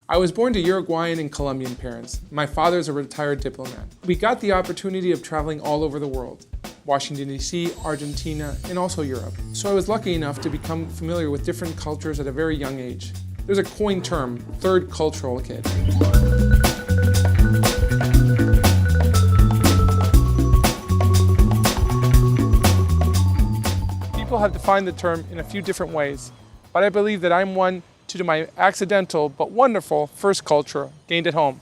I was born to Uruguayan and Colombian parents. My father is a retired diplomat. We got the opportunity of traveling all over the world, Washington, D.C., Argentina, and also Europe. So I was lucky enough to become familiar with different cultures at a very young age. There's a coined term, third cultural kid. People have defined the term in a few different ways, but I believe that I'm one due to my accidental but wonderful first culture gained at home.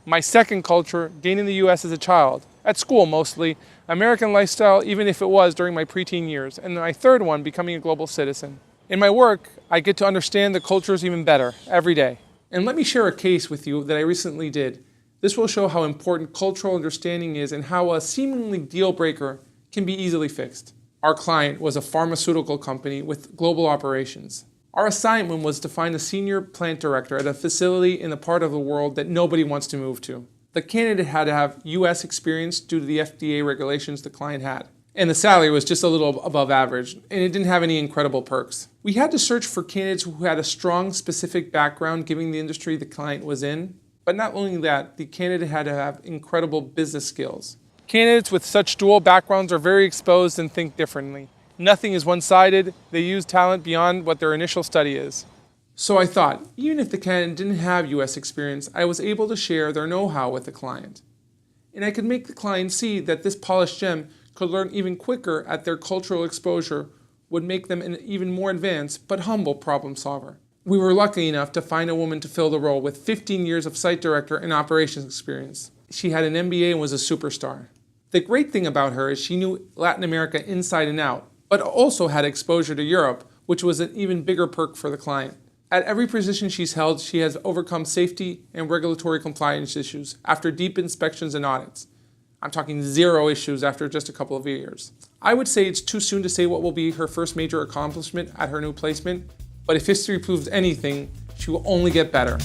My second culture gained in the US as a child, at school mostly, American lifestyle even if it was during my preteen years, and my third one becoming a global citizen. In my work, I get to understand the cultures even better every day. And let me share a case with you that I recently did. This will show how important cultural understanding is and how a seemingly deal breaker can be easily fixed. Our client was a pharmaceutical company with global operations. Our assignment was to find a senior plant director at a facility in a part of the world that nobody wants to move to. The candidate had to have US experience due to the FDA regulations the client had. And the salary was just a little above average, and it didn't have any incredible perks. We had to search for candidates who had a strong specific background given the industry the client was in. But not only that, the candidate had to have incredible business skills. Candidates with such dual backgrounds are very exposed and think differently. Nothing is one-sided. They use talent beyond what their initial study is. So I thought, even if the candidate didn't have US experience, I was able to share their know-how with the client. And I could make the client see that this polished gem could learn even quicker at their cultural exposure would make them an even more advanced but humble problem solver. We were lucky enough to find a woman to fill the role with 15 years of site director and operations experience. She had an MBA and was a superstar. The great thing about her is she knew Latin America inside and out, but also had exposure to Europe, which was an even bigger perk for the client. At every position she's held, she has overcome safety and regulatory compliance issues after deep inspections and audits. I'm talking 0 issues after just a couple of years. I would say it's too soon to say what will be her first major accomplishment at her new placement, but if history proves anything, she will only get better.